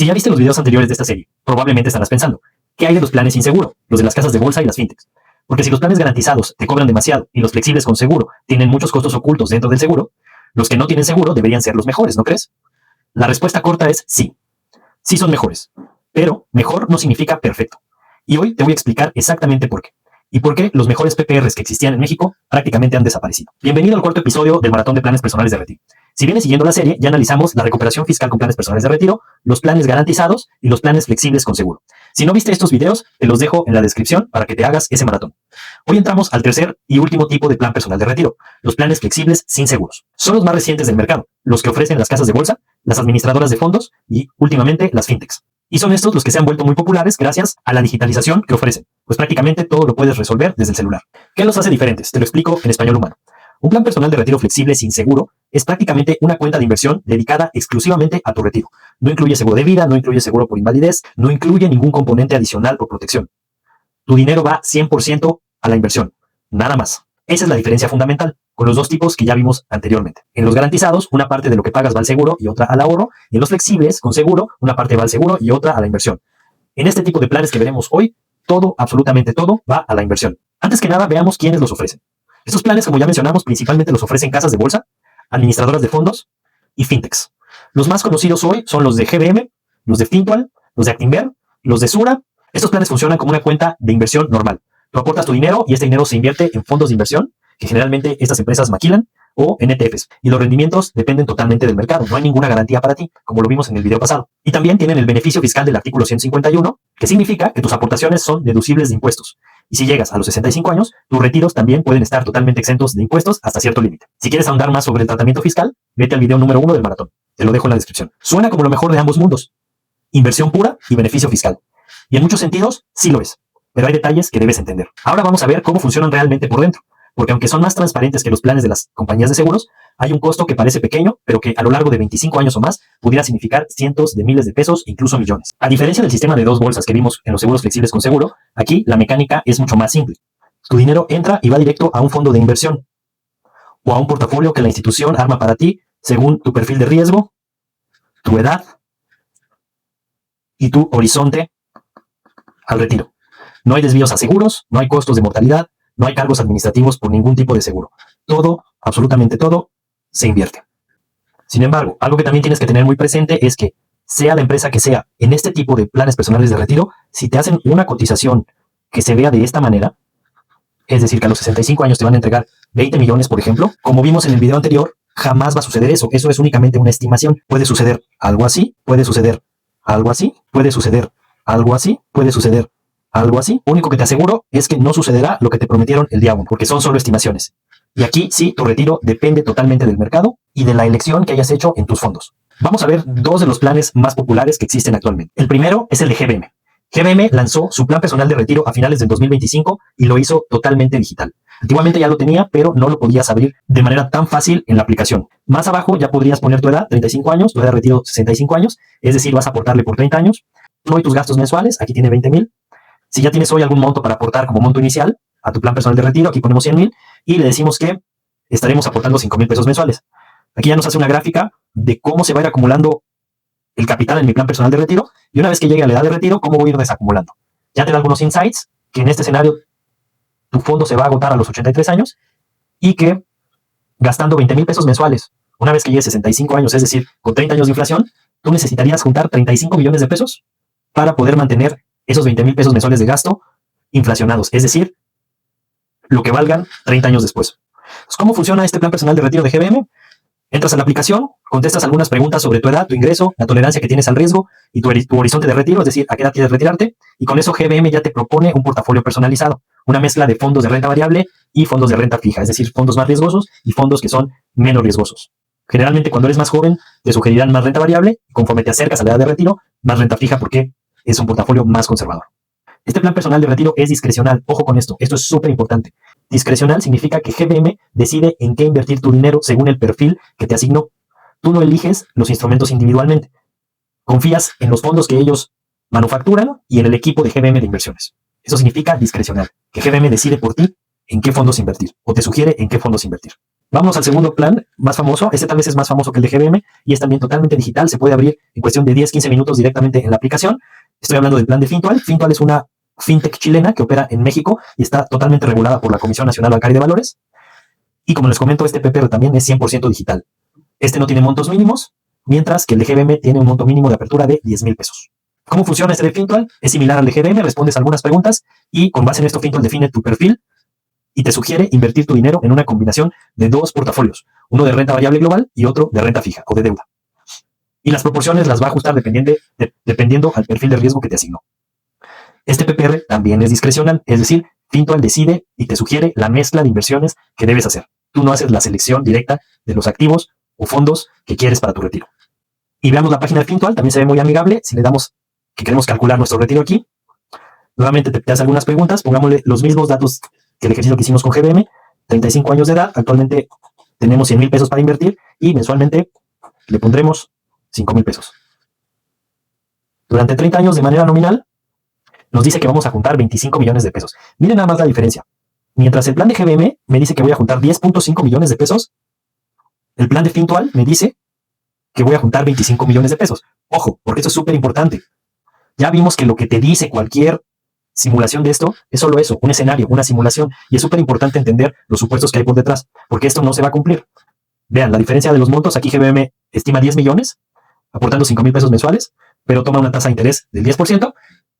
Si ya viste los videos anteriores de esta serie, probablemente estarás pensando, ¿qué hay de los planes sin seguro, los de las casas de bolsa y las fintechs? Porque si los planes garantizados te cobran demasiado y los flexibles con seguro tienen muchos costos ocultos dentro del seguro, los que no tienen seguro deberían ser los mejores, ¿no crees? La respuesta corta es sí. Sí son mejores, pero mejor no significa perfecto. Y hoy te voy a explicar exactamente por qué. Y por qué los mejores PPRs que existían en México prácticamente han desaparecido. Bienvenido al cuarto episodio del Maratón de Planes Personales de Retiro. Si vienes siguiendo la serie, ya analizamos la recuperación fiscal con planes personales de retiro, los planes garantizados y los planes flexibles con seguro. Si no viste estos videos, te los dejo en la descripción para que te hagas ese maratón. Hoy entramos al tercer y último tipo de plan personal de retiro, los planes flexibles sin seguros. Son los más recientes del mercado, los que ofrecen las casas de bolsa, las administradoras de fondos y, últimamente, las fintechs. Y son estos los que se han vuelto muy populares gracias a la digitalización que ofrecen, pues prácticamente todo lo puedes resolver desde el celular. ¿Qué los hace diferentes? Te lo explico en español humano. Un plan personal de retiro flexible sin seguro es prácticamente una cuenta de inversión dedicada exclusivamente a tu retiro. No incluye seguro de vida, no incluye seguro por invalidez, no incluye ningún componente adicional por protección. Tu dinero va 100% a la inversión, nada más. Esa es la diferencia fundamental con los dos tipos que ya vimos anteriormente. En los garantizados, una parte de lo que pagas va al seguro y otra al ahorro. Y en los flexibles, con seguro, una parte va al seguro y otra a la inversión. En este tipo de planes que veremos hoy, todo, absolutamente todo, va a la inversión. Antes que nada, veamos quiénes los ofrecen. Estos planes, como ya mencionamos, principalmente los ofrecen casas de bolsa, administradoras de fondos y fintechs. Los más conocidos hoy son los de GBM, los de Fintual, los de Actinver, los de Sura. Estos planes funcionan como una cuenta de inversión normal. Tú aportas tu dinero y este dinero se invierte en fondos de inversión, que generalmente estas empresas maquilan, o en ETFs. Y los rendimientos dependen totalmente del mercado. No hay ninguna garantía para ti, como lo vimos en el video pasado. Y también tienen el beneficio fiscal del artículo 151, que significa que tus aportaciones son deducibles de impuestos. Y si llegas a los 65 años, tus retiros también pueden estar totalmente exentos de impuestos hasta cierto límite. Si quieres ahondar más sobre el tratamiento fiscal, vete al video número 1 del maratón. Te lo dejo en la descripción. Suena como lo mejor de ambos mundos. Inversión pura y beneficio fiscal. Y en muchos sentidos, sí lo es. Pero hay detalles que debes entender. Ahora vamos a ver cómo funcionan realmente por dentro. Porque aunque son más transparentes que los planes de las compañías de seguros, hay un costo que parece pequeño, pero que a lo largo de 25 años o más pudiera significar cientos de miles de pesos, incluso millones. A diferencia del sistema de dos bolsas que vimos en los seguros flexibles con seguro, aquí la mecánica es mucho más simple. Tu dinero entra y va directo a un fondo de inversión o a un portafolio que la institución arma para ti según tu perfil de riesgo, tu edad y tu horizonte al retiro. No hay desvíos a seguros, no hay costos de mortalidad, no hay cargos administrativos por ningún tipo de seguro. Todo, absolutamente todo, se invierte. Sin embargo, algo que también tienes que tener muy presente es que, sea la empresa que sea, en este tipo de planes personales de retiro, si te hacen una cotización que se vea de esta manera, es decir, que a los 65 años te van a entregar 20 millones, por ejemplo, como vimos en el video anterior, jamás va a suceder eso. Eso es únicamente una estimación. Puede suceder algo así, puede suceder algo así, puede suceder algo así, puede suceder algo así. Único que te aseguro es que no sucederá lo que te prometieron el día 1, porque son solo estimaciones. Y aquí sí, tu retiro depende totalmente del mercado y de la elección que hayas hecho en tus fondos. Vamos a ver dos de los planes más populares que existen actualmente. El primero es el de GBM. GBM lanzó su plan personal de retiro a finales del 2025 y lo hizo totalmente digital. Antiguamente ya lo tenía, pero no lo podías abrir de manera tan fácil en la aplicación. Más abajo ya podrías poner tu edad, 35 años, tu edad de retiro 65 años, es decir, vas a aportarle por 30 años. No hay tus gastos mensuales, aquí tiene 20,000. Si ya tienes hoy algún monto para aportar como monto inicial a tu plan personal de retiro, aquí ponemos 100,000 y le decimos que estaremos aportando 5,000 pesos mensuales. Aquí ya nos hace una gráfica de cómo se va a ir acumulando el capital en mi plan personal de retiro y una vez que llegue a la edad de retiro, cómo voy a ir desacumulando. Ya te da algunos insights que en este escenario tu fondo se va a agotar a los 83 años y que gastando 20,000 pesos mensuales, una vez que llegues a 65 años, es decir, con 30 años de inflación, tú necesitarías juntar 35 millones de pesos para poder mantener esos 20,000 pesos mensuales de gasto inflacionados, es decir, lo que valgan 30 años después. Pues, ¿cómo funciona este plan personal de retiro de GBM? Entras a la aplicación, contestas algunas preguntas sobre tu edad, tu ingreso, la tolerancia que tienes al riesgo y tu horizonte de retiro, es decir, a qué edad quieres retirarte, y con eso GBM ya te propone un portafolio personalizado, una mezcla de fondos de renta variable y fondos de renta fija, es decir, fondos más riesgosos y fondos que son menos riesgosos. Generalmente cuando eres más joven te sugerirán más renta variable y conforme te acercas a la edad de retiro, más renta fija porque es un portafolio más conservador. Este plan personal de retiro es discrecional. Ojo con esto es súper importante. Discrecional significa que GBM decide en qué invertir tu dinero según el perfil que te asignó. Tú no eliges los instrumentos individualmente. Confías en los fondos que ellos manufacturan y en el equipo de GBM de inversiones. Eso significa discrecional, que GBM decide por ti en qué fondos invertir o te sugiere en qué fondos invertir. Vámonos al segundo plan más famoso. Este tal vez es más famoso que el de GBM y es también totalmente digital. Se puede abrir en cuestión de 10-15 minutos directamente en la aplicación. Estoy hablando del plan de Fintual. Fintual es una fintech chilena que opera en México y está totalmente regulada por la Comisión Nacional Bancaria de Valores. Y como les comento, este PPR también es 100% digital. Este no tiene montos mínimos, mientras que el de GBM tiene un monto mínimo de apertura de 10,000 pesos. ¿Cómo funciona este de Fintual? Es similar al de GBM, respondes algunas preguntas y con base en esto Fintual define tu perfil y te sugiere invertir tu dinero en una combinación de dos portafolios, uno de renta variable global y otro de renta fija o de deuda. Y las proporciones las va a ajustar dependiendo al perfil de riesgo que te asignó. Este PPR también es discrecional, es decir, Fintual decide y te sugiere la mezcla de inversiones que debes hacer. Tú no haces la selección directa de los activos o fondos que quieres para tu retiro. Y veamos la página de Fintual, también se ve muy amigable. Si le damos que queremos calcular nuestro retiro aquí, nuevamente te hace algunas preguntas, pongámosle los mismos datos que el ejercicio que hicimos con GBM, 35 años de edad, actualmente tenemos 100,000 pesos para invertir y mensualmente le pondremos 5,000 pesos. Durante 30 años de manera nominal, nos dice que vamos a juntar 25 millones de pesos. Miren nada más la diferencia. Mientras el plan de GBM me dice que voy a juntar 10.5 millones de pesos, el plan de Fintual me dice que voy a juntar 25 millones de pesos. Ojo, porque esto es súper importante. Ya vimos que lo que te dice cualquier simulación de esto es solo eso, un escenario, una simulación. Y es súper importante entender los supuestos que hay por detrás, porque esto no se va a cumplir. Vean, la diferencia de los montos, aquí GBM estima 10 millones, aportando 5,000 pesos mensuales, pero toma una tasa de interés del 10%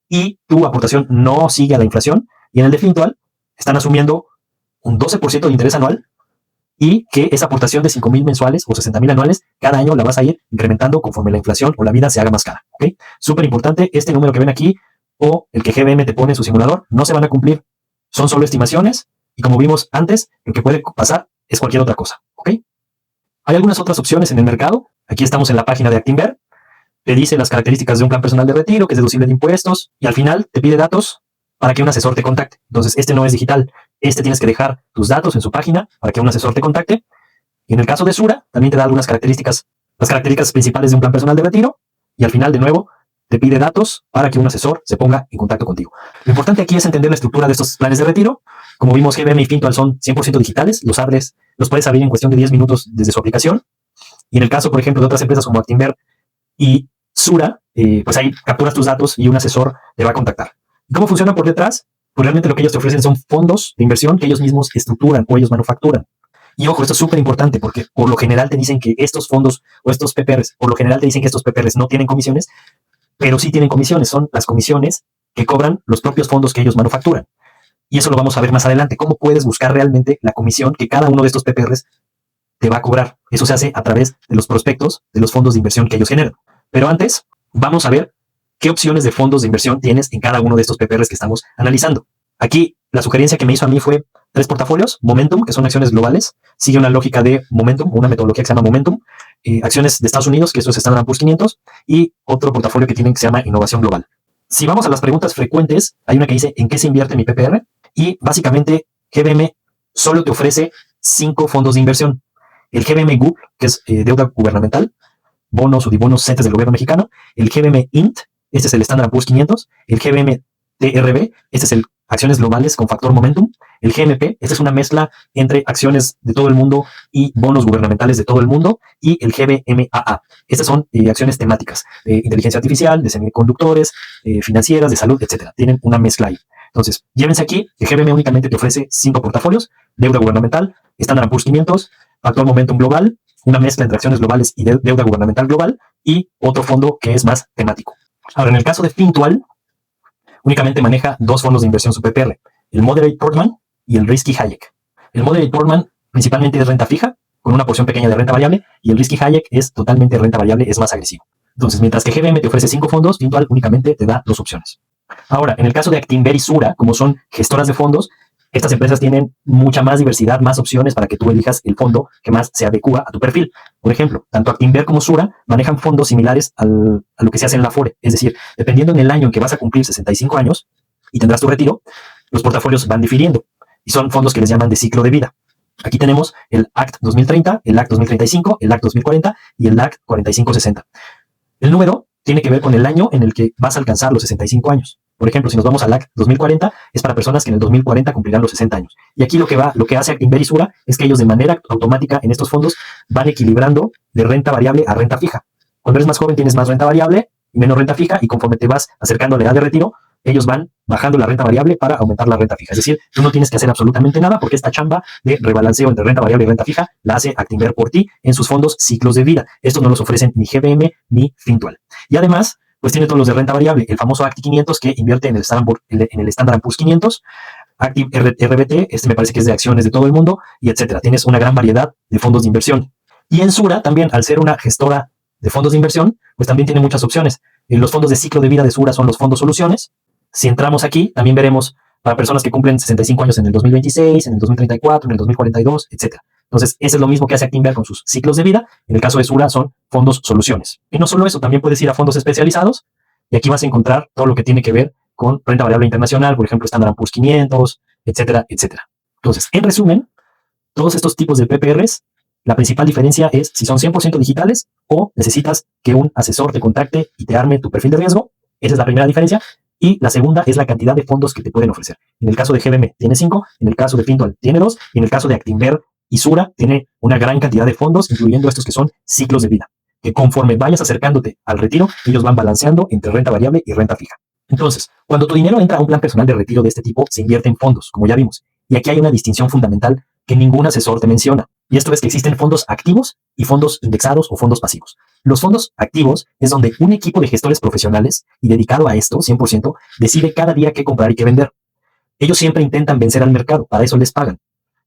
y tu aportación no sigue a la inflación. Y en el de Fintual están asumiendo un 12% de interés anual y que esa aportación de 5,000 mensuales o 60,000 anuales, cada año la vas a ir incrementando conforme la inflación o la vida se haga más cara. ¿Okay? Súper importante, este número que ven aquí o el que GBM te pone en su simulador no se van a cumplir. Son solo estimaciones y como vimos antes, lo que puede pasar es cualquier otra cosa. ¿Okay? Hay algunas otras opciones en el mercado. Aquí estamos en la página de Actinver. Te dice las características de un plan personal de retiro, que es deducible de impuestos y al final te pide datos para que un asesor te contacte. Entonces, este no es digital. Este tienes que dejar tus datos en su página para que un asesor te contacte. Y en el caso de Sura, también te da algunas características, las características principales de un plan personal de retiro. Y al final, de nuevo, te pide datos para que un asesor se ponga en contacto contigo. Lo importante aquí es entender la estructura de estos planes de retiro. Como vimos, GBM y Fintual son 100% digitales. Los puedes abrir en cuestión de 10 minutos desde su aplicación. Y en el caso, por ejemplo, de otras empresas como Actinver y Sura, pues ahí capturas tus datos y un asesor te va a contactar. ¿Y cómo funciona por detrás? Pues realmente lo que ellos te ofrecen son fondos de inversión que ellos mismos estructuran o ellos manufacturan. Y ojo, esto es súper importante porque por lo general te dicen que estos fondos o estos PPRs, por lo general te dicen que estos PPRs no tienen comisiones, pero sí tienen comisiones. Son las comisiones que cobran los propios fondos que ellos manufacturan. Y eso lo vamos a ver más adelante. ¿Cómo puedes buscar realmente la comisión que cada uno de estos PPRs te va a cobrar? Eso se hace a través de los prospectos de los fondos de inversión que ellos generan. Pero antes, vamos a ver qué opciones de fondos de inversión tienes en cada uno de estos PPRs que estamos analizando. Aquí, la sugerencia que me hizo a mí fue 3 portafolios. Momentum, que son acciones globales. Sigue una lógica de Momentum, una metodología que se llama Momentum. Acciones de Estados Unidos, que eso es Standard & Poor's 500. Y otro portafolio que tienen que se llama Innovación Global. Si vamos a las preguntas frecuentes, hay una que dice, ¿en qué se invierte mi PPR? Y básicamente, GBM solo te ofrece 5 fondos de inversión. El GBM GUB, que es deuda gubernamental, bonos o dibonos CETES del gobierno mexicano, el GBM INT, este es el Standard & Poor's 500, el GBM TRB, este es el acciones globales con factor momentum, el GMP, esta es una mezcla entre acciones de todo el mundo y bonos gubernamentales de todo el mundo, y el GBMAA, estas son acciones temáticas de inteligencia artificial, de semiconductores, financieras, de salud, etcétera. Tienen una mezcla ahí. Entonces, llévense aquí, el GBM únicamente te ofrece 5 portafolios, deuda gubernamental, Standard & Poor's 500, factor momentum global, una mezcla entre acciones globales y deuda gubernamental global, y otro fondo que es más temático. Ahora, en el caso de Fintual, únicamente maneja 2 fondos de inversión su PPR, el Moderate Portman y el Risky Hayek. El Moderate Portman principalmente es renta fija, con una porción pequeña de renta variable, y el Risky Hayek es totalmente renta variable, es más agresivo. Entonces, mientras que GBM te ofrece 5 fondos, Fintual únicamente te da 2 opciones. Ahora, en el caso de Actinver y Sura, como son gestoras de fondos, estas empresas tienen mucha más diversidad, más opciones para que tú elijas el fondo que más se adecua a tu perfil. Por ejemplo, tanto Actinver como Sura manejan fondos similares a lo que se hace en la Afore. Es decir, dependiendo en el año en que vas a cumplir 65 años y tendrás tu retiro, los portafolios van difiriendo. Y son fondos que les llaman de ciclo de vida. Aquí tenemos el ACT 2030, el ACT 2035, el ACT 2040 y el ACT 4560. El número tiene que ver con el año en el que vas a alcanzar los 65 años. Por ejemplo, si nos vamos al AC 2040, es para personas que en el 2040 cumplirán los 60 años. Y aquí lo que hace Actinver y Sura es que ellos de manera automática en estos fondos van equilibrando de renta variable a renta fija. Cuando eres más joven tienes más renta variable y menos renta fija, y conforme te vas acercando a la edad de retiro, ellos van bajando la renta variable para aumentar la renta fija. Es decir, tú no tienes que hacer absolutamente nada porque esta chamba de rebalanceo entre renta variable y renta fija la hace Actinver por ti en sus fondos ciclos de vida. Estos no los ofrecen ni GBM ni Fintual. Y además, pues tiene todos los de renta variable, el famoso Acti 500 que invierte en el Standard & Poor's 500, Active RBT, me parece que es de acciones de todo el mundo, y etcétera. Tienes una gran variedad de fondos de inversión. Y en Sura también, al ser una gestora de fondos de inversión, pues también tiene muchas opciones. Los fondos de ciclo de vida de Sura son los fondos soluciones. Si entramos aquí, también veremos para personas que cumplen 65 años en el 2026, en el 2034, en el 2042, etcétera. Entonces, eso es lo mismo que hace Actinver con sus ciclos de vida. En el caso de Sura son fondos soluciones. Y no solo eso, también puedes ir a fondos especializados y aquí vas a encontrar todo lo que tiene que ver con renta variable internacional, por ejemplo, Standard & Poor's 500, etcétera, etcétera. Entonces, en resumen, todos estos tipos de PPRs, la principal diferencia es si son 100% digitales o necesitas que un asesor te contacte y te arme tu perfil de riesgo. Esa es la primera diferencia. Y la segunda es la cantidad de fondos que te pueden ofrecer. En el caso de GBM tiene 5, en el caso de Fintual tiene 2, y en el caso de Actinver y Sura tiene una gran cantidad de fondos, incluyendo estos que son ciclos de vida, que conforme vayas acercándote al retiro, ellos van balanceando entre renta variable y renta fija. Entonces, cuando tu dinero entra a un plan personal de retiro de este tipo, se invierte en fondos, como ya vimos. Y aquí hay una distinción fundamental que ningún asesor te menciona. Y esto es que existen fondos activos y fondos indexados o fondos pasivos. Los fondos activos es donde un equipo de gestores profesionales y dedicado a esto, 100%, decide cada día qué comprar y qué vender. Ellos siempre intentan vencer al mercado, para eso les pagan.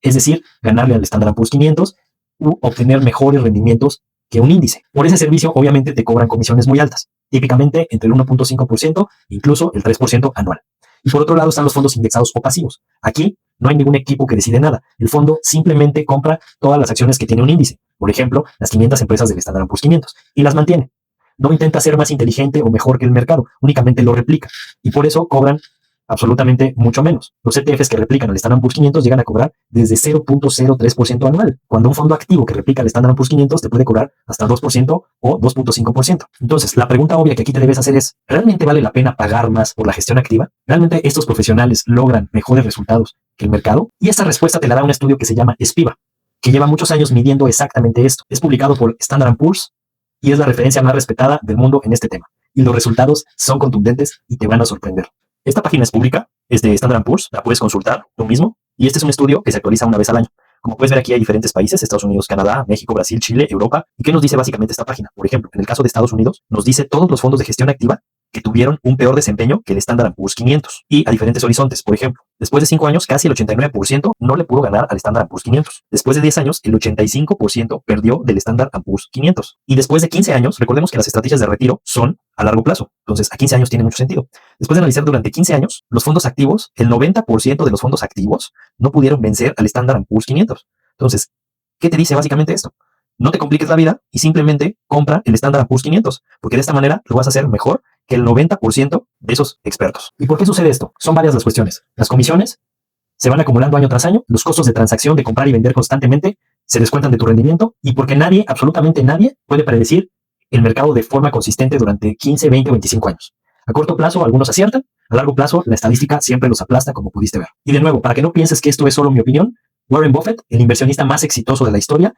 Es decir, ganarle al Standard & Poor's 500 u obtener mejores rendimientos que un índice. Por ese servicio, obviamente, te cobran comisiones muy altas, típicamente entre el 1.5%, incluso el 3% anual. Y por otro lado están los fondos indexados o pasivos. Aquí no hay ningún equipo que decide nada. El fondo simplemente compra todas las acciones que tiene un índice. Por ejemplo, las 500 empresas del Standard & Poor's 500 y las mantiene. No intenta ser más inteligente o mejor que el mercado, únicamente lo replica. Y por eso cobran absolutamente mucho menos. Los ETFs que replican al Standard & Poor's 500 llegan a cobrar desde 0.03% anual, cuando un fondo activo que replica al Standard & Poor's 500 te puede cobrar hasta 2% o 2.5%. Entonces, la pregunta obvia que aquí te debes hacer es, ¿realmente vale la pena pagar más por la gestión activa? ¿Realmente estos profesionales logran mejores resultados que el mercado? Y esta respuesta te la da un estudio que se llama SPIVA, que lleva muchos años midiendo exactamente esto. Es publicado por Standard & Poor's y es la referencia más respetada del mundo en este tema. Y los resultados son contundentes y te van a sorprender. Esta página es pública, es de Standard & Poor's, la puedes consultar tú mismo, y este es un estudio que se actualiza una vez al año. Como puedes ver aquí hay diferentes países, Estados Unidos, Canadá, México, Brasil, Chile, Europa. ¿Y qué nos dice básicamente esta página? Por ejemplo, en el caso de Estados Unidos, nos dice todos los fondos de gestión activa que tuvieron un peor desempeño que el Standard & Poor's 500 y a diferentes horizontes. Por ejemplo, después de 5 años, casi el 89% no le pudo ganar al Standard & Poor's 500. Después de 10 años, el 85% perdió del Standard & Poor's 500. Y después de 15 años, recordemos que las estrategias de retiro son a largo plazo. Entonces, a 15 años tiene mucho sentido. Después de analizar durante 15 años, los fondos activos, el 90% de los fondos activos no pudieron vencer al Standard & Poor's 500. Entonces, ¿qué te dice básicamente esto? No te compliques la vida y simplemente compra el Standard & Poor's 500, porque de esta manera lo vas a hacer mejor que el 90% de esos expertos. ¿Y por qué sucede esto? Son varias las cuestiones. Las comisiones se van acumulando año tras año, los costos de transacción de comprar y vender constantemente se descuentan de tu rendimiento y porque nadie, absolutamente nadie, puede predecir el mercado de forma consistente durante 15, 20 o 25 años. A corto plazo algunos aciertan, a largo plazo la estadística siempre los aplasta como pudiste ver. Y de nuevo, para que no pienses que esto es solo mi opinión, Warren Buffett, el inversionista más exitoso de la historia,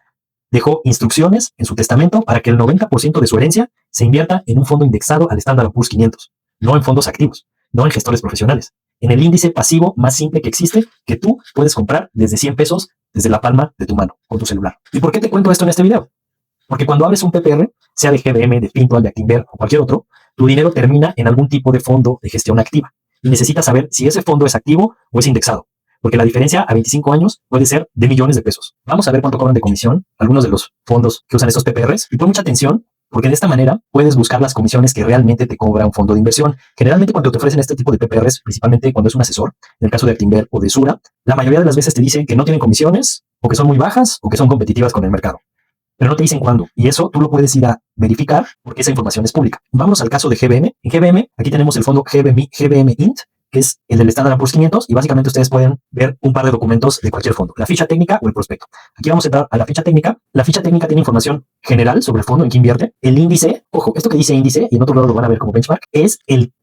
dejó instrucciones en su testamento para que el 90% de su herencia se invierta en un fondo indexado al Standard & Poor's 500, no en fondos activos, no en gestores profesionales, en el índice pasivo más simple que existe, que tú puedes comprar desde 100 pesos desde la palma de tu mano, con tu celular. ¿Y por qué te cuento esto en este video? Porque cuando abres un PPR, sea de GBM, de Fintual, de Actinver o cualquier otro, tu dinero termina en algún tipo de fondo de gestión activa y necesitas saber si ese fondo es activo o es indexado. Porque la diferencia a 25 años puede ser de millones de pesos. Vamos a ver cuánto cobran de comisión algunos de los fondos que usan estos PPRs. Y pon mucha atención, porque de esta manera puedes buscar las comisiones que realmente te cobra un fondo de inversión. Generalmente cuando te ofrecen este tipo de PPRs, principalmente cuando es un asesor, en el caso de Actinver o de Sura, la mayoría de las veces te dicen que no tienen comisiones, o que son muy bajas, o que son competitivas con el mercado. Pero no te dicen cuándo. Y eso tú lo puedes ir a verificar porque esa información es pública. Vamos al caso de GBM. En GBM, aquí tenemos el fondo GBM Int, que es el del Standard & Poor's 500, y básicamente ustedes pueden ver un par de documentos de cualquier fondo, la ficha técnica o el prospecto. Aquí vamos a entrar a la ficha técnica. La ficha técnica tiene información general sobre el fondo, en qué invierte. El índice, ojo, esto que dice índice, y en otro lado lo van a ver como benchmark, es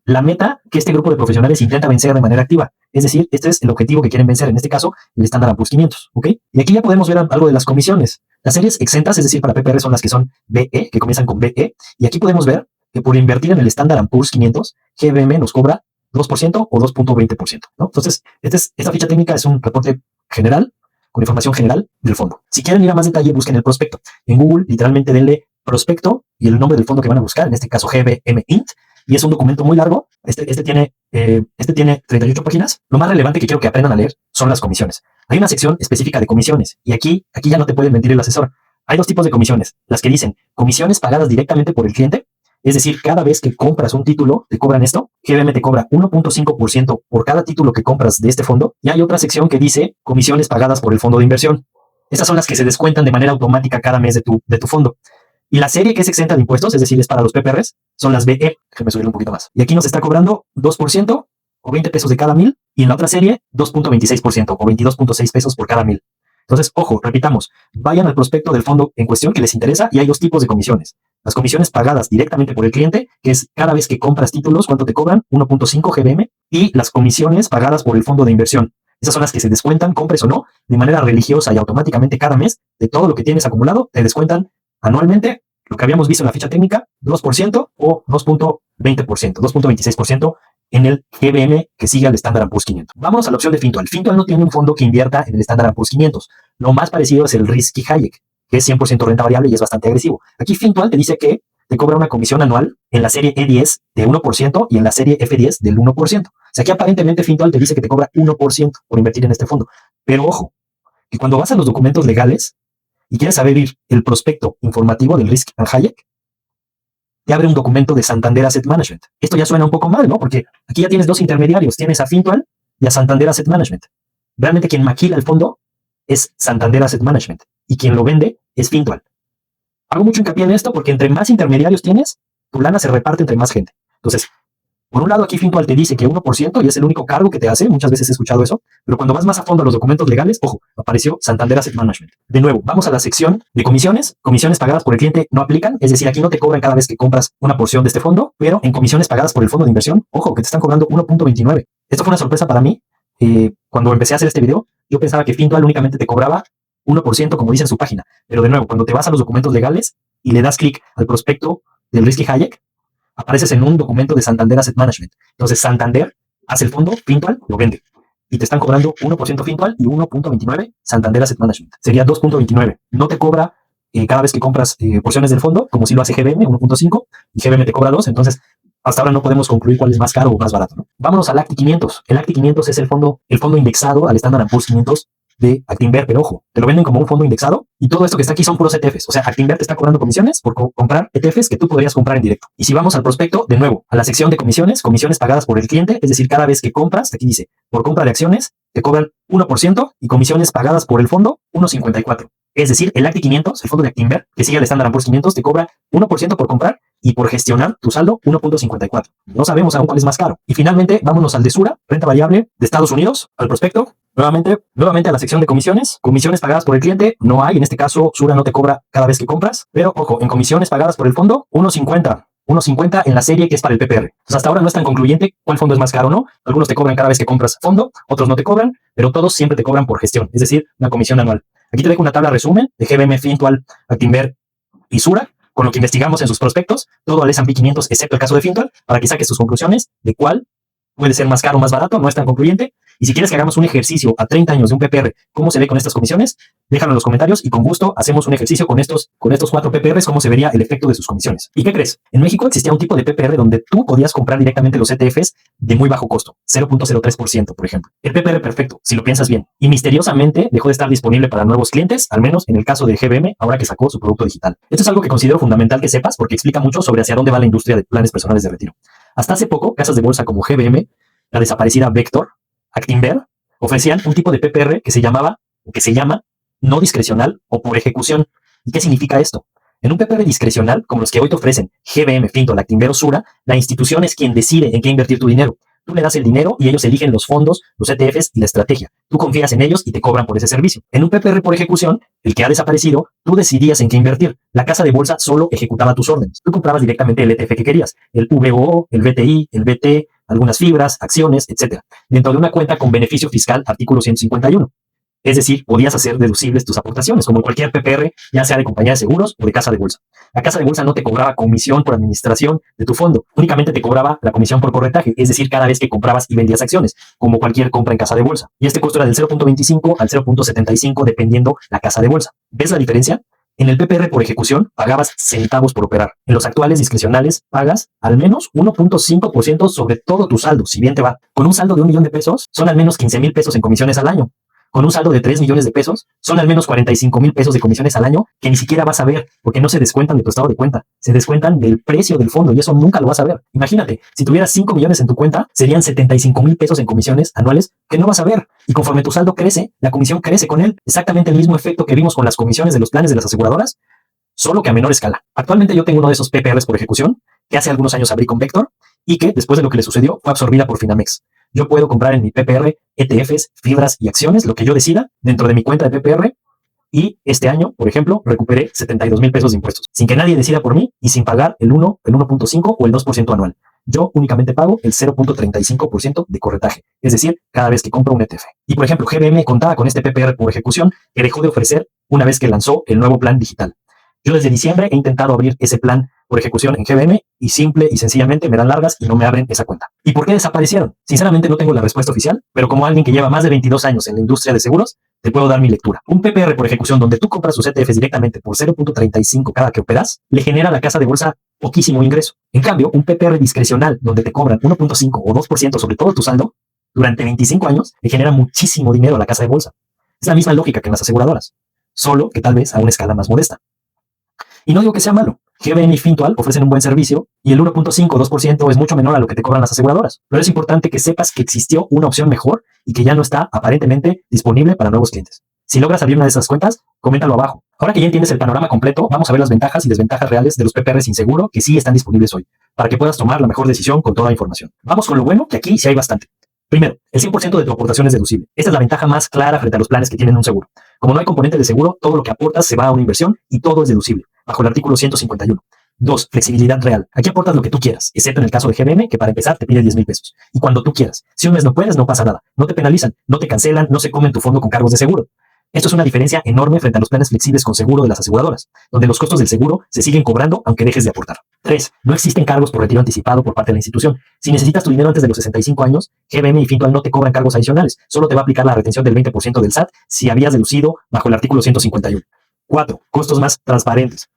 la meta que este grupo de profesionales intenta vencer de manera activa. Es decir, este es el objetivo que quieren vencer, en este caso, el Standard & Poor's 500, ¿ok? Y aquí ya podemos ver algo de las comisiones. Las series exentas, es decir, para PPR son las que son BE, que comienzan con BE, y aquí podemos ver que por invertir en el Standard & Poor's 500, GBM nos cobra 2% o 2.20%, ¿no? Entonces, esta ficha técnica es un reporte general, con información general del fondo. Si quieren ir a más detalle, busquen el prospecto. En Google, literalmente denle prospecto y el nombre del fondo que van a buscar, en este caso GBM Int, y es un documento muy largo. Este tiene 38 páginas. Lo más relevante que quiero que aprendan a leer son las comisiones. Hay una sección específica de comisiones, y aquí ya no te puede mentir el asesor. Hay dos tipos de comisiones, las que dicen comisiones pagadas directamente por el cliente. Es decir, cada vez que compras un título, te cobran esto. GBM te cobra 1.5% por cada título que compras de este fondo. Y hay otra sección que dice comisiones pagadas por el fondo de inversión. Estas son las que se descuentan de manera automática cada mes de tu fondo. Y la serie que es exenta de impuestos, es decir, es para los PPRs, son las BE. Déjenme subir un poquito más. Y aquí nos está cobrando 2% o 20 pesos de cada 1000. Y en la otra serie, 2.26% o 22.6 pesos por cada 1000. Entonces, ojo, repitamos, vayan al prospecto del fondo en cuestión que les interesa, y hay dos tipos de comisiones. Las comisiones pagadas directamente por el cliente, que es cada vez que compras títulos, ¿cuánto te cobran? 1.5 GBM. Y las comisiones pagadas por el fondo de inversión. Esas son las que se descuentan, compres o no, de manera religiosa y automáticamente cada mes de todo lo que tienes acumulado, te descuentan anualmente lo que habíamos visto en la ficha técnica, 2% o 2.20%, 2.26% en el GBM que sigue al Standard & Poor's 500. Vamos a la opción de Fintual. Fintual no tiene un fondo que invierta en el Standard & Poor's 500. Lo más parecido es el Risky Hayek, que es 100% renta variable y es bastante agresivo. Aquí Fintual te dice que te cobra una comisión anual en la serie E10 de 1% y en la serie F10 del 1%. O sea, aquí aparentemente Fintual te dice que te cobra 1% por invertir en este fondo. Pero ojo, que cuando vas a los documentos legales y quieres saber el prospecto informativo del Risk and Hayek, te abre un documento de Santander Asset Management. Esto ya suena un poco mal, ¿no? Porque aquí ya tienes dos intermediarios. Tienes a Fintual y a Santander Asset Management. Realmente quien maquila el fondo es Santander Asset Management y quien lo vende es Fintual. Hago mucho hincapié en esto porque entre más intermediarios tienes, tu lana se reparte entre más gente. Entonces, por un lado, aquí Fintual te dice que 1% y es el único cargo que te hace. Muchas veces he escuchado eso. Pero cuando vas más a fondo a los documentos legales, ojo, apareció Santander Asset Management. De nuevo, vamos a la sección de comisiones. Comisiones pagadas por el cliente no aplican. Es decir, aquí no te cobran cada vez que compras una porción de este fondo, pero en comisiones pagadas por el fondo de inversión, ojo, que te están cobrando 1.29. Esto fue una sorpresa para mí. Cuando empecé a hacer este video, yo pensaba que Fintual únicamente te cobraba 1%, como dice en su página. Pero de nuevo, cuando te vas a los documentos legales y le das clic al prospecto del Risky Hayek, apareces en un documento de Santander Asset Management. Entonces, Santander hace el fondo, Fintual lo vende. Y te están cobrando 1% Fintual y 1.29 Santander Asset Management. Sería 2.29. No te cobra cada vez que compras porciones del fondo, como si lo hace GBM, 1.5, y GBM te cobra 2. Entonces, hasta ahora no podemos concluir cuál es más caro o más barato, ¿no? Vámonos al ACTI 500. El ACTI 500 es el fondo indexado al Standard & Poor's 500 de Actinver, pero ojo, te lo venden como un fondo indexado y todo esto que está aquí son puros ETFs. O sea, Actinver te está cobrando comisiones por comprar ETFs que tú podrías comprar en directo. Y si vamos al prospecto, de nuevo, a la sección de comisiones pagadas por el cliente, es decir, cada vez que compras, aquí dice, por compra de acciones, te cobran 1% y comisiones pagadas por el fondo, 1.54. Es decir, el ACTI 500, el fondo de Actinver, que sigue al Standard & Poor's 500, te cobra 1% por comprar y por gestionar tu saldo, 1.54. No sabemos aún cuál es más caro. Y finalmente, vámonos al de Sura, renta variable de Estados Unidos, al prospecto. Nuevamente a la sección de comisiones pagadas por el cliente, no hay, en este caso Sura no te cobra cada vez que compras, pero ojo, en comisiones pagadas por el fondo, 1.50 en la serie que es para el PPR. Entonces hasta ahora no es tan concluyente cuál fondo es más caro o no. Algunos te cobran cada vez que compras fondo, otros no te cobran, pero todos siempre te cobran por gestión, es decir, una comisión anual. Aquí te dejo una tabla resumen de GBM, Fintual, Actinver y Sura, con lo que investigamos en sus prospectos, todo al S&P 500 excepto el caso de Fintual, para que saques tus conclusiones de cuál puede ser más caro o más barato, no es tan concluyente. Y si quieres que hagamos un ejercicio a 30 años de un PPR, ¿cómo se ve con estas comisiones? Déjalo en los comentarios y con gusto hacemos un ejercicio con estos 4 PPRs, cómo se vería el efecto de sus comisiones. ¿Y qué crees? En México existía un tipo de PPR donde tú podías comprar directamente los ETFs de muy bajo costo, 0.03%, por ejemplo. El PPR perfecto, si lo piensas bien. Y misteriosamente dejó de estar disponible para nuevos clientes, al menos en el caso de GBM, ahora que sacó su producto digital. Esto es algo que considero fundamental que sepas porque explica mucho sobre hacia dónde va la industria de planes personales de retiro. Hasta hace poco, casas de bolsa como GBM, la desaparecida Vector, Actinver, ofrecían un tipo de PPR que se llama no discrecional o por ejecución. ¿Y qué significa esto? En un PPR discrecional, como los que hoy te ofrecen GBM, Fintual, Actinver o Sura, la institución es quien decide en qué invertir tu dinero. Tú le das el dinero y ellos eligen los fondos, los ETFs y la estrategia. Tú confías en ellos y te cobran por ese servicio. En un PPR por ejecución, el que ha desaparecido, tú decidías en qué invertir. La casa de bolsa solo ejecutaba tus órdenes. Tú comprabas directamente el ETF que querías, el VOO, el VTI, el BT, algunas fibras, acciones, etc. Dentro de una cuenta con beneficio fiscal, artículo 151. Es decir, podías hacer deducibles tus aportaciones, como en cualquier PPR, ya sea de compañía de seguros o de casa de bolsa. La casa de bolsa no te cobraba comisión por administración de tu fondo, únicamente te cobraba la comisión por corretaje, es decir, cada vez que comprabas y vendías acciones, como cualquier compra en casa de bolsa. Y este costo era del 0.25 al 0.75 dependiendo la casa de bolsa. ¿Ves la diferencia? En el PPR por ejecución pagabas centavos por operar. En los actuales discrecionales pagas al menos 1.5% sobre todo tu saldo, si bien te va. Con un saldo de 1 millón de pesos, son al menos 15,000 pesos en comisiones al año. Con un saldo de 3 millones de pesos, son al menos 45,000 pesos de comisiones al año que ni siquiera vas a ver porque no se descuentan de tu estado de cuenta, se descuentan del precio del fondo y eso nunca lo vas a ver. Imagínate, si tuvieras 5 millones en tu cuenta, serían 75,000 pesos en comisiones anuales que no vas a ver. Y conforme tu saldo crece, la comisión crece con él. Exactamente el mismo efecto que vimos con las comisiones de los planes de las aseguradoras, solo que a menor escala. Actualmente yo tengo uno de esos PPRs por ejecución que hace algunos años abrí con Vector y que después de lo que le sucedió fue absorbida por Finamex. Yo puedo comprar en mi PPR ETFs, fibras y acciones, lo que yo decida, dentro de mi cuenta de PPR. Y este año, por ejemplo, recuperé 72,000 pesos de impuestos, sin que nadie decida por mí y sin pagar el 1, el 1.5 o el 2% anual. Yo únicamente pago el 0.35% de corretaje, es decir, cada vez que compro un ETF. Y por ejemplo, GBM contaba con este PPR por ejecución que dejó de ofrecer una vez que lanzó el nuevo plan digital. Yo desde diciembre he intentado abrir ese plan por ejecución en GBM y simple y sencillamente me dan largas y no me abren esa cuenta. ¿Y por qué desaparecieron? Sinceramente no tengo la respuesta oficial, pero como alguien que lleva más de 22 años en la industria de seguros, te puedo dar mi lectura. Un PPR por ejecución donde tú compras sus ETFs directamente por 0.35 cada que operas, le genera a la casa de bolsa poquísimo ingreso. En cambio, un PPR discrecional donde te cobran 1.5 o 2% sobre todo tu saldo, durante 25 años, le genera muchísimo dinero a la casa de bolsa. Es la misma lógica que en las aseguradoras, solo que tal vez a una escala más modesta. Y no digo que sea malo. GBM y Fintual ofrecen un buen servicio y el 1.5 o 2% es mucho menor a lo que te cobran las aseguradoras. Pero es importante que sepas que existió una opción mejor y que ya no está aparentemente disponible para nuevos clientes. Si logras abrir una de esas cuentas, coméntalo abajo. Ahora que ya entiendes el panorama completo, vamos a ver las ventajas y desventajas reales de los PPR sin seguro que sí están disponibles hoy, para que puedas tomar la mejor decisión con toda la información. Vamos con lo bueno, que aquí sí hay bastante. Primero, el 100% de tu aportación es deducible. Esta es la ventaja más clara frente a los planes que tienen un seguro. Como no hay componente de seguro, todo lo que aportas se va a una inversión y todo es deducible, bajo el artículo 151. 2. Flexibilidad real. Aquí aportas lo que tú quieras, excepto en el caso de GBM, que para empezar te pide 10,000 pesos. Y cuando tú quieras. Si un mes no puedes, no pasa nada. No te penalizan, no te cancelan, no se comen tu fondo con cargos de seguro. Esto es una diferencia enorme frente a los planes flexibles con seguro de las aseguradoras, donde los costos del seguro se siguen cobrando aunque dejes de aportar. 3. No existen cargos por retiro anticipado por parte de la institución. Si necesitas tu dinero antes de los 65 años, GBM y Fintual no te cobran cargos adicionales. Solo te va a aplicar la retención del 20% del SAT si habías deducido bajo el artículo 151. 4. Costos más transparentes.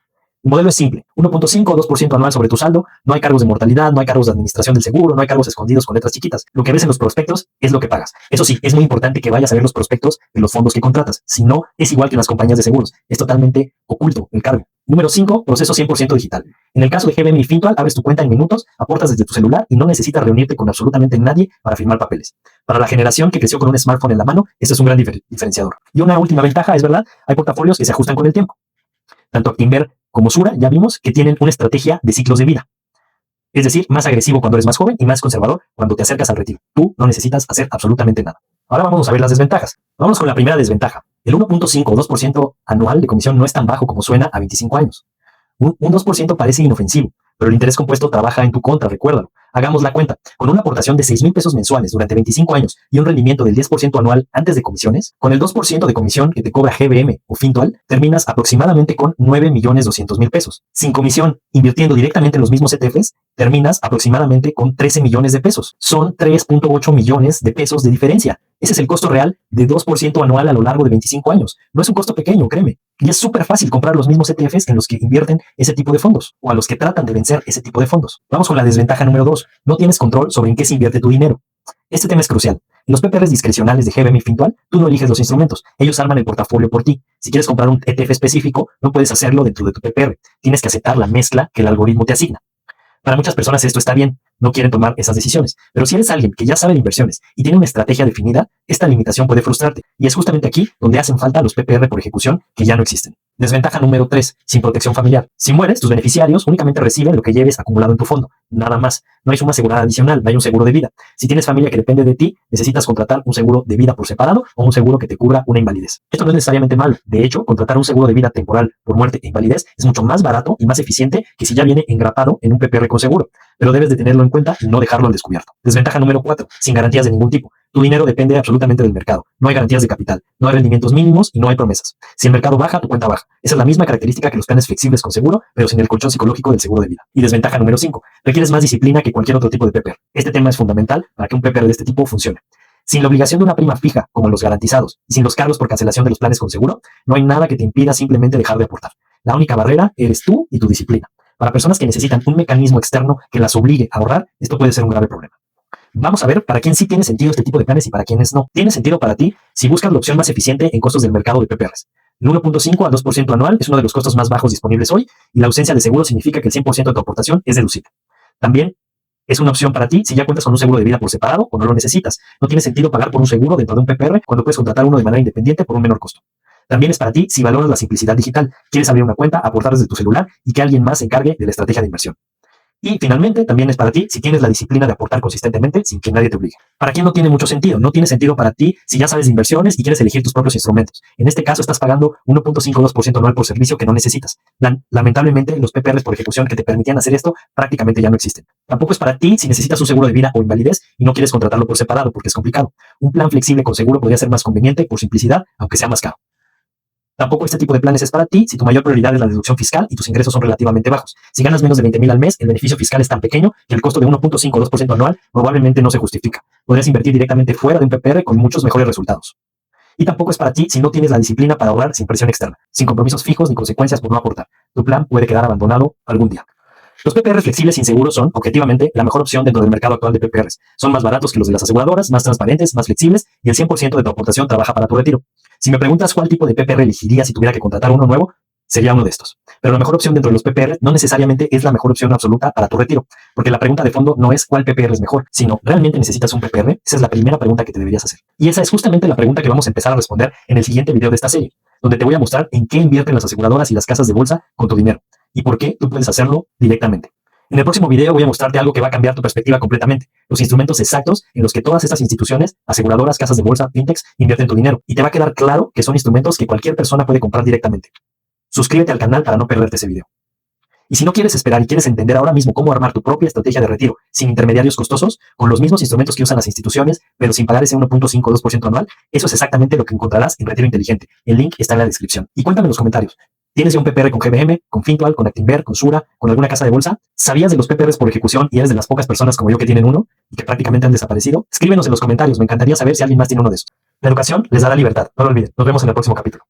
El modelo es simple, 1.5 o 2% anual sobre tu saldo, no hay cargos de mortalidad, no hay cargos de administración del seguro, no hay cargos escondidos con letras chiquitas. Lo que ves en los prospectos es lo que pagas. Eso sí, es muy importante que vayas a ver los prospectos de los fondos que contratas. Si no, es igual que en las compañías de seguros. Es totalmente oculto el cargo. Número 5, proceso 100% digital. En el caso de GBM y Fintual, abres tu cuenta en minutos, aportas desde tu celular y no necesitas reunirte con absolutamente nadie para firmar papeles. Para la generación que creció con un smartphone en la mano, este es un gran diferenciador. Y una última ventaja, es verdad, hay portafolios que se ajustan con el tiempo. Tanto Actinver como Sura, ya vimos que tienen una estrategia de ciclos de vida. Es decir, más agresivo cuando eres más joven y más conservador cuando te acercas al retiro. Tú no necesitas hacer absolutamente nada. Ahora vamos a ver las desventajas. Vamos con la primera desventaja. El 1.5 o 2% anual de comisión no es tan bajo como suena a 25 años. Un 2% parece inofensivo, pero el interés compuesto trabaja en tu contra, recuérdalo. Hagamos la cuenta. Con una aportación de 6,000 pesos mensuales durante 25 años y un rendimiento del 10% anual antes de comisiones, con el 2% de comisión que te cobra GBM o Fintual, terminas aproximadamente con 9,200,000 pesos. Sin comisión, invirtiendo directamente en los mismos ETFs, terminas aproximadamente con 13 millones de pesos. Son 3.8 millones de pesos de diferencia. Ese es el costo real de 2% anual a lo largo de 25 años. No es un costo pequeño, créeme. Y es súper fácil comprar los mismos ETFs en los que invierten ese tipo de fondos o a los que tratan de vencer ese tipo de fondos. Vamos con la desventaja número 2. No tienes control sobre en qué se invierte tu dinero. Este tema es crucial. En los PPRs discrecionales de GBM y Fintual, tú no eliges los instrumentos. Ellos arman el portafolio por ti. Si quieres comprar un ETF específico, no puedes hacerlo dentro de tu PPR. Tienes que aceptar la mezcla que el algoritmo te asigna. Para muchas personas esto está bien, no quieren tomar esas decisiones. Pero si eres alguien que ya sabe de inversiones y tiene una estrategia definida, esta limitación puede frustrarte. Y es justamente aquí donde hacen falta los PPR por ejecución que ya no existen. Desventaja número 3, sin protección familiar. Si mueres, tus beneficiarios únicamente reciben lo que lleves acumulado en tu fondo, nada más. No hay suma asegurada adicional, no hay un seguro de vida. Si tienes familia que depende de ti, necesitas contratar un seguro de vida por separado o un seguro que te cubra una invalidez. Esto no es necesariamente malo. De hecho, contratar un seguro de vida temporal por muerte e invalidez es mucho más barato y más eficiente que si ya viene engrapado en un PPR con seguro. Pero debes de tenerlo en cuenta y no dejarlo al descubierto. Desventaja número 4, sin garantías de ningún tipo. Tu dinero depende absolutamente del mercado. No hay garantías de capital, no hay rendimientos mínimos y no hay promesas. Si el mercado baja, tu cuenta baja. Esa es la misma característica que los planes flexibles con seguro, pero sin el colchón psicológico del seguro de vida. Y desventaja número 5, requieres más disciplina que cualquier otro tipo de PPR. Este tema es fundamental para que un PPR de este tipo funcione. Sin la obligación de una prima fija, como los garantizados, y sin los cargos por cancelación de los planes con seguro, no hay nada que te impida simplemente dejar de aportar. La única barrera eres tú y tu disciplina. Para personas que necesitan un mecanismo externo que las obligue a ahorrar, esto puede ser un grave problema. Vamos a ver para quién sí tiene sentido este tipo de planes y para quiénes no. Tiene sentido para ti si buscas la opción más eficiente en costos del mercado de PPRs. El 1.5 al 2% anual es uno de los costos más bajos disponibles hoy y la ausencia de seguro significa que el 100% de tu aportación es deducible. También es una opción para ti si ya cuentas con un seguro de vida por separado o no lo necesitas. No tiene sentido pagar por un seguro dentro de un PPR cuando puedes contratar uno de manera independiente por un menor costo. También es para ti si valoras la simplicidad digital, quieres abrir una cuenta, aportar desde tu celular y que alguien más se encargue de la estrategia de inversión. Y finalmente, también es para ti si tienes la disciplina de aportar consistentemente sin que nadie te obligue. ¿Para quién no tiene mucho sentido? No tiene sentido para ti si ya sabes de inversiones y quieres elegir tus propios instrumentos. En este caso, estás pagando 1.52% anual por servicio que no necesitas. Lamentablemente, los PPRs por ejecución que te permitían hacer esto prácticamente ya no existen. Tampoco es para ti si necesitas un seguro de vida o invalidez y no quieres contratarlo por separado porque es complicado. Un plan flexible con seguro podría ser más conveniente por simplicidad, aunque sea más caro. Tampoco este tipo de planes es para ti si tu mayor prioridad es la deducción fiscal y tus ingresos son relativamente bajos. Si ganas menos de 20,000 al mes, el beneficio fiscal es tan pequeño que el costo de 1.52% anual probablemente no se justifica. Podrías invertir directamente fuera de un PPR con muchos mejores resultados. Y tampoco es para ti si no tienes la disciplina para ahorrar sin presión externa, sin compromisos fijos ni consecuencias por no aportar. Tu plan puede quedar abandonado algún día. Los PPRs flexibles sin seguro son, objetivamente, la mejor opción dentro del mercado actual de PPRs. Son más baratos que los de las aseguradoras, más transparentes, más flexibles y el 100% de tu aportación trabaja para tu retiro. Si me preguntas cuál tipo de PPR elegiría si tuviera que contratar uno nuevo, sería uno de estos. Pero la mejor opción dentro de los PPR no necesariamente es la mejor opción absoluta para tu retiro, porque la pregunta de fondo no es cuál PPR es mejor, sino ¿realmente necesitas un PPR? Esa es la primera pregunta que te deberías hacer. Y esa es justamente la pregunta que vamos a empezar a responder en el siguiente video de esta serie, donde te voy a mostrar en qué invierten las aseguradoras y las casas de bolsa con tu dinero y por qué tú puedes hacerlo directamente. En el próximo video voy a mostrarte algo que va a cambiar tu perspectiva completamente, los instrumentos exactos en los que todas estas instituciones, aseguradoras, casas de bolsa, fintechs, invierten tu dinero, y te va a quedar claro que son instrumentos que cualquier persona puede comprar directamente. Suscríbete al canal para no perderte ese video. Y si no quieres esperar y quieres entender ahora mismo cómo armar tu propia estrategia de retiro sin intermediarios costosos, con los mismos instrumentos que usan las instituciones, pero sin pagar ese 1.52% anual, eso es exactamente lo que encontrarás en Retiro Inteligente. El link está en la descripción. Y cuéntame en los comentarios. ¿Tienes ya un PPR con GBM, con Fintual, con Actinver, con Sura, con alguna casa de bolsa? ¿Sabías de los PPRs por ejecución y eres de las pocas personas como yo que tienen uno y que prácticamente han desaparecido? Escríbenos en los comentarios, me encantaría saber si alguien más tiene uno de esos. La educación les dará libertad, no lo olviden. Nos vemos en el próximo capítulo.